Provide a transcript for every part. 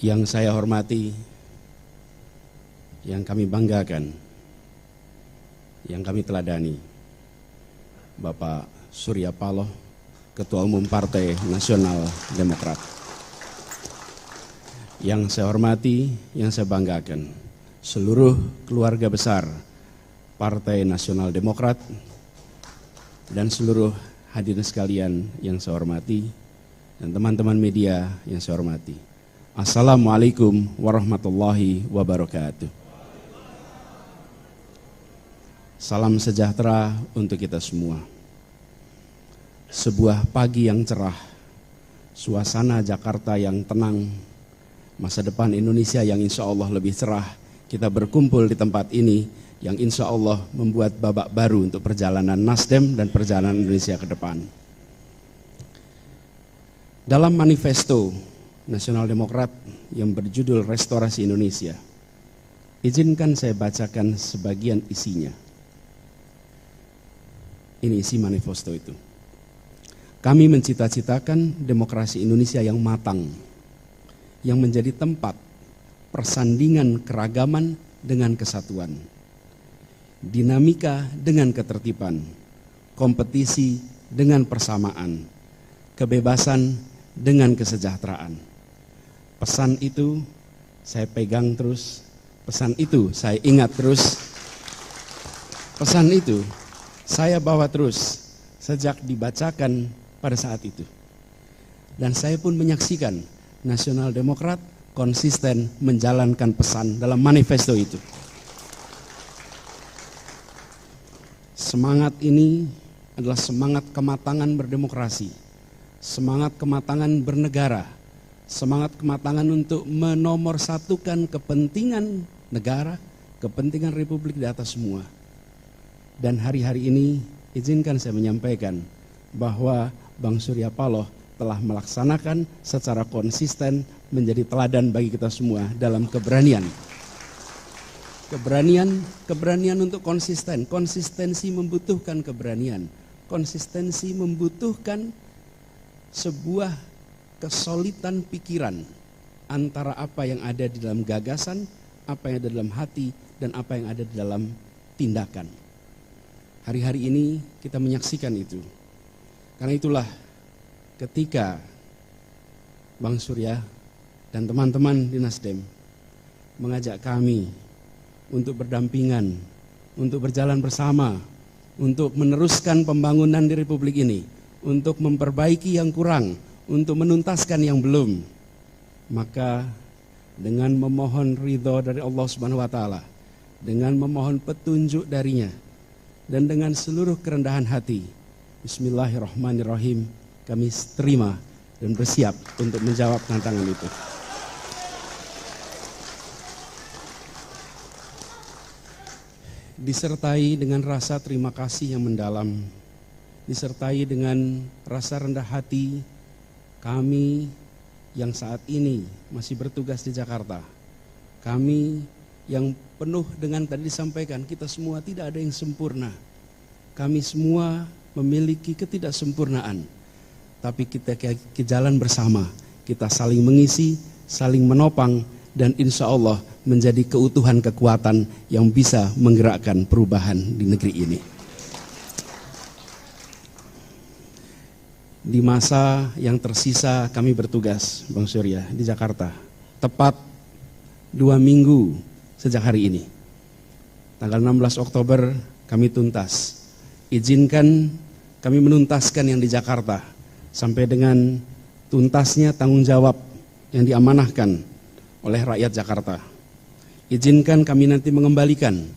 Yang saya hormati, yang kami banggakan, yang kami teladani, Bapak Surya Paloh, Ketua Umum Partai Nasional Demokrat. Yang saya hormati, yang saya banggakan, seluruh keluarga besar Partai Nasional Demokrat dan seluruh hadirin sekalian yang saya hormati dan teman-teman media yang saya hormati. Assalamualaikum warahmatullahi wabarakatuh. Salam sejahtera untuk kita semua. Sebuah pagi yang cerah, suasana Jakarta yang tenang, masa depan Indonesia yang insya Allah lebih cerah. Kita berkumpul di tempat ini yang insya Allah membuat babak baru untuk perjalanan Nasdem dan perjalanan Indonesia ke depan. Dalam manifesto Nasional Demokrat yang berjudul Restorasi Indonesia, izinkan saya bacakan sebagian isinya. Ini isi manifesto itu. Kami mencita-citakan demokrasi Indonesia yang matang, yang menjadi tempat persandingan keragaman dengan kesatuan, dinamika dengan ketertiban, kompetisi dengan persamaan, kebebasan dengan kesejahteraan. Pesan itu saya pegang terus, pesan itu saya ingat terus, pesan itu saya bawa terus sejak dibacakan pada saat itu. Dan saya pun menyaksikan Nasional Demokrat konsisten menjalankan pesan dalam manifesto itu. Semangat ini adalah semangat kematangan berdemokrasi, semangat kematangan bernegara, semangat kematangan untuk menomorsatukan kepentingan negara, kepentingan Republik di atas semua. Dan hari-hari ini izinkan saya menyampaikan bahwa Bang Surya Paloh telah melaksanakan secara konsisten menjadi teladan bagi kita semua dalam keberanian. Keberanian untuk konsisten. Konsistensi membutuhkan keberanian. Konsistensi membutuhkan sebuah kesolidan pikiran antara apa yang ada di dalam gagasan, apa yang ada dalam hati, dan apa yang ada di dalam tindakan. Hari-hari ini kita menyaksikan itu. Karena itulah ketika Bang Surya dan teman-teman di Nasdem mengajak kami untuk berdampingan, untuk berjalan bersama, untuk meneruskan pembangunan di Republik ini, untuk memperbaiki yang kurang, untuk menuntaskan yang belum, maka dengan memohon ridho dari Allah Subhanahu wa Ta'ala, dengan memohon petunjuk darinya, dan dengan seluruh kerendahan hati, Bismillahirrahmanirrahim, kami terima dan bersiap untuk menjawab tantangan itu. Disertai dengan rasa terima kasih yang mendalam, disertai dengan rasa rendah hati, kami yang saat ini masih bertugas di Jakarta, kami yang penuh dengan tadi disampaikan, kita semua tidak ada yang sempurna. Kami semua memiliki ketidaksempurnaan, tapi kita jalan bersama, kita saling mengisi, saling menopang, dan insya Allah menjadi keutuhan kekuatan yang bisa menggerakkan perubahan di negeri ini. Di masa yang tersisa kami bertugas, Bang Surya, di Jakarta, tepat 2 minggu sejak hari ini. Tanggal 16 Oktober kami tuntas. Izinkan kami menuntaskan yang di Jakarta sampai dengan tuntasnya tanggung jawab yang diamanahkan oleh rakyat Jakarta. Izinkan kami nanti mengembalikan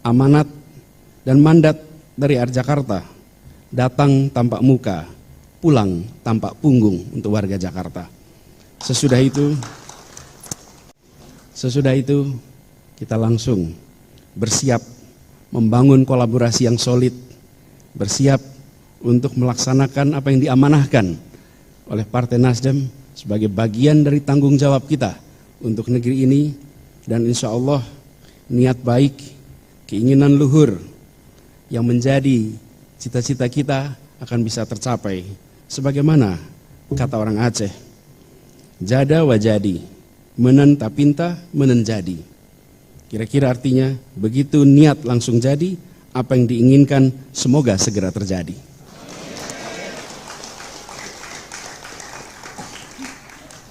amanat dan mandat dari rakyat Jakarta, datang tanpa muka, pulang tanpa punggung untuk warga Jakarta. Sesudah itu kita langsung bersiap membangun kolaborasi yang solid, bersiap untuk melaksanakan apa yang diamanahkan oleh Partai Nasdem sebagai bagian dari tanggung jawab kita untuk negeri ini, dan insya Allah niat baik, keinginan luhur yang menjadi cita-cita kita akan bisa tercapai. Sebagaimana kata orang Aceh, jada wa jadi, menen tapinta, menen jadi. Kira-kira artinya, begitu niat langsung jadi, apa yang diinginkan semoga segera terjadi.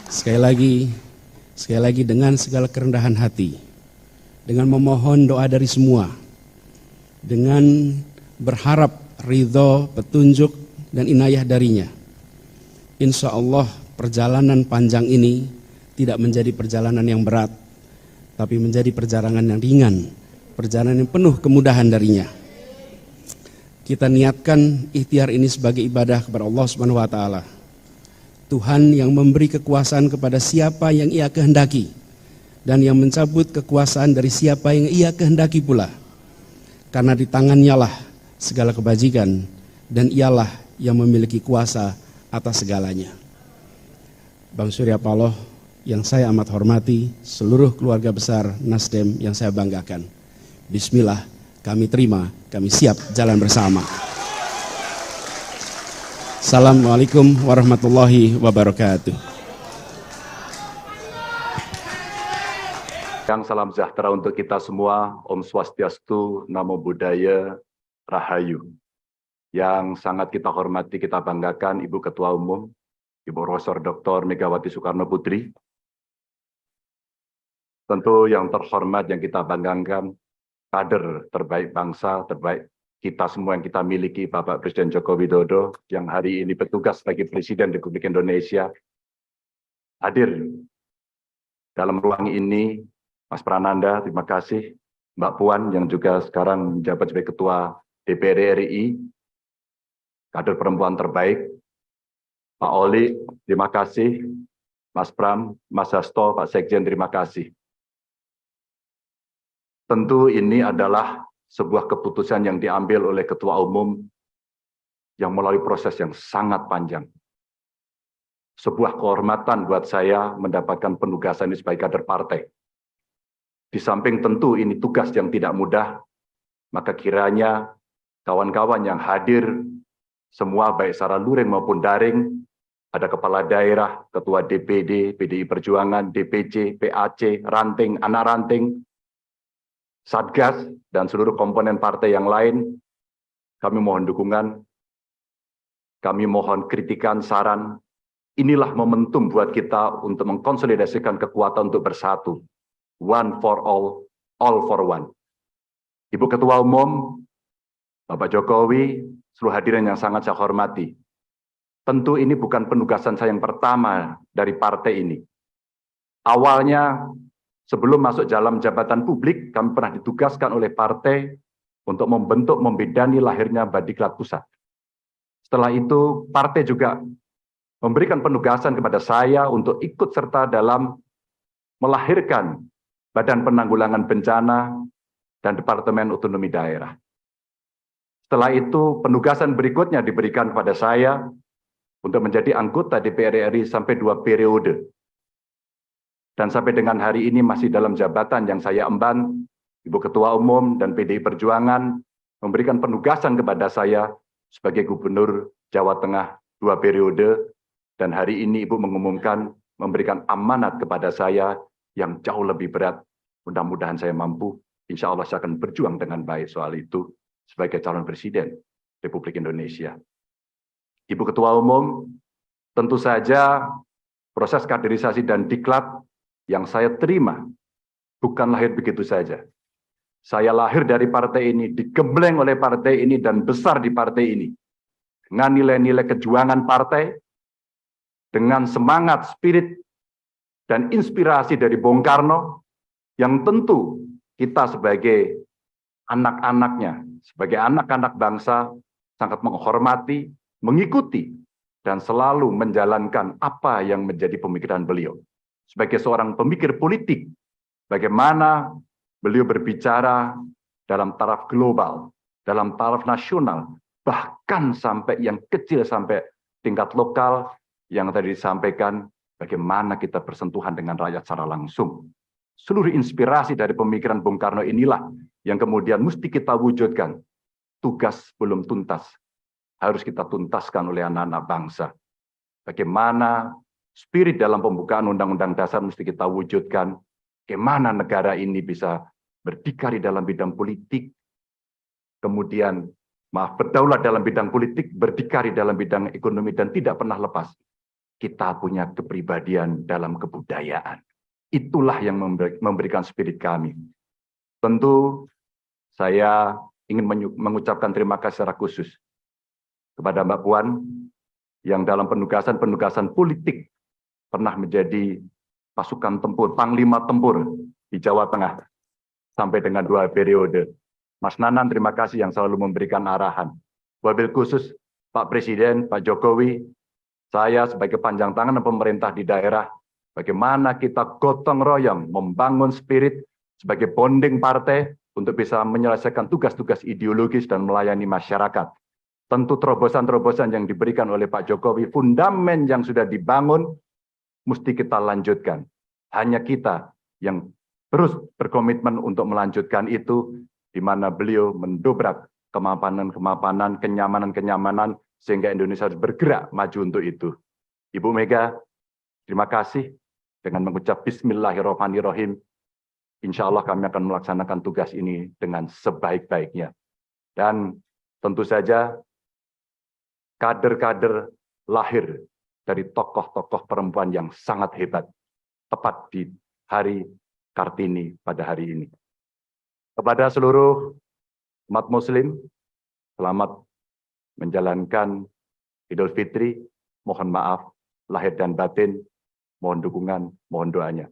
Sekali lagi dengan segala kerendahan hati, dengan memohon doa dari semua, dengan berharap ridho, petunjuk, dan inayah darinya. Insya Allah perjalanan panjang ini tidak menjadi perjalanan yang berat, tapi menjadi perjalanan yang ringan, perjalanan yang penuh kemudahan darinya. Kita niatkan ikhtiar ini sebagai ibadah kepada Allah Subhanahu wa taala. Tuhan yang memberi kekuasaan kepada siapa yang Ia kehendaki dan yang mencabut kekuasaan dari siapa yang Ia kehendaki pula. Karena di tangannya lah segala kebajikan dan Ialah yang memiliki kuasa atas segalanya. Bang Surya Paloh yang saya amat hormati, seluruh keluarga besar Nasdem yang saya banggakan. Bismillah, kami terima, kami siap jalan bersama. Assalamualaikum warahmatullahi wabarakatuh. Yang salam sejahtera untuk kita semua, Om Swastiastu, Namo Buddhaya, Rahayu. Yang sangat kita hormati, kita banggakan Ibu Ketua Umum, Ibu Profesor Dr. Megawati Soekarno Putri. Tentu yang terhormat yang kita banggakan, kader terbaik bangsa, terbaik kita semua yang kita miliki, Bapak Presiden Joko Widodo, yang hari ini bertugas sebagai Presiden Republik Indonesia, hadir dalam ruang ini. Mas Prananda, terima kasih. Mbak Puan yang juga sekarang menjabat sebagai Ketua DPR RI, kader perempuan terbaik. Pak Oli, terima kasih. Mas Pram, Mas Hasto, Pak Sekjen, terima kasih. Tentu ini adalah sebuah keputusan yang diambil oleh Ketua Umum yang melalui proses yang sangat panjang. Sebuah kehormatan buat saya mendapatkan penugasan ini sebagai kader partai. Di samping tentu ini tugas yang tidak mudah, maka kiranya kawan-kawan yang hadir, semua baik secara luring maupun daring, ada kepala daerah, ketua DPD, PDI Perjuangan, DPC, PAC, ranting, anak ranting, Satgas, dan seluruh komponen partai yang lain, kami mohon dukungan, kami mohon kritikan, saran. Inilah momentum buat kita untuk mengkonsolidasikan kekuatan untuk bersatu. One for all for one. Ibu Ketua Umum, Bapak Jokowi, seluruh hadirin yang sangat saya hormati. Tentu ini bukan penugasan saya yang pertama dari partai ini. Awalnya, sebelum masuk dalam jabatan publik, kami pernah ditugaskan oleh partai untuk membentuk, membidani lahirnya Badiklat Pusat. Setelah itu, partai juga memberikan penugasan kepada saya untuk ikut serta dalam melahirkan Badan Penanggulangan Bencana dan Departemen Otonomi Daerah. Setelah itu, penugasan berikutnya diberikan kepada saya untuk menjadi anggota DPR RI sampai 2 periode. Dan sampai dengan hari ini masih dalam jabatan yang saya emban, Ibu Ketua Umum dan PDI Perjuangan memberikan penugasan kepada saya sebagai Gubernur Jawa Tengah 2 periode, dan hari ini Ibu mengumumkan memberikan amanat kepada saya yang jauh lebih berat. Mudah-mudahan saya mampu, insya Allah saya akan berjuang dengan baik soal itu sebagai calon Presiden Republik Indonesia. Ibu Ketua Umum, tentu saja proses kaderisasi dan diklat yang saya terima bukan lahir begitu saja. Saya lahir dari partai ini, digembleng oleh partai ini, dan besar di partai ini. Dengan nilai-nilai kejuangan partai, dengan semangat, spirit, dan inspirasi dari Bung Karno, yang tentu kita sebagai anak-anaknya, sebagai anak-anak bangsa, sangat menghormati, mengikuti, dan selalu menjalankan apa yang menjadi pemikiran beliau. Sebagai seorang pemikir politik, bagaimana beliau berbicara dalam taraf global, dalam taraf nasional, bahkan sampai yang kecil, sampai tingkat lokal, yang tadi disampaikan, bagaimana kita bersentuhan dengan rakyat secara langsung. Seluruh inspirasi dari pemikiran Bung Karno inilah yang kemudian mesti kita wujudkan. Tugas belum tuntas, harus kita tuntaskan oleh anak-anak bangsa. Bagaimana spirit dalam pembukaan Undang-Undang Dasar mesti kita wujudkan. Bagaimana negara ini bisa berdikari dalam bidang politik, kemudian berdaulat dalam bidang politik, berdikari dalam bidang ekonomi, dan tidak pernah lepas. Kita punya kepribadian dalam kebudayaan. Itulah yang memberikan spirit kami. Tentu saya ingin mengucapkan terima kasih secara khusus kepada Mbak Puan yang dalam penugasan-penugasan politik pernah menjadi pasukan tempur, panglima tempur di Jawa Tengah sampai dengan 2 periode. Mas Nanan, terima kasih yang selalu memberikan arahan. Wabil khusus Pak Presiden, Pak Jokowi, saya sebagai panjang tangan pemerintah di daerah, bagaimana kita gotong royong membangun spirit sebagai bonding partai untuk bisa menyelesaikan tugas-tugas ideologis dan melayani masyarakat. Tentu terobosan-terobosan yang diberikan oleh Pak Jokowi, fundamen yang sudah dibangun, mesti kita lanjutkan. Hanya kita yang terus berkomitmen untuk melanjutkan itu, di mana beliau mendobrak kemapanan-kemapanan, kenyamanan-kenyamanan, sehingga Indonesia harus bergerak maju untuk itu. Ibu Mega, terima kasih. Dengan mengucap Bismillahirrahmanirrahim, insya Allah kami akan melaksanakan tugas ini dengan sebaik-baiknya. Dan tentu saja kader-kader lahir dari tokoh-tokoh perempuan yang sangat hebat, tepat di hari Kartini pada hari ini. Kepada seluruh umat Muslim, selamat menjalankan Idul Fitri, mohon maaf, lahir dan batin, mohon dukungan, mohon doanya.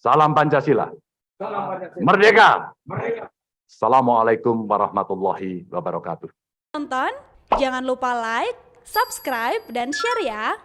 Salam Pancasila. Salam Pancasila. Merdeka. Merdeka. Assalamualaikum warahmatullahi wabarakatuh. Tonton, jangan lupa like, subscribe, dan share ya.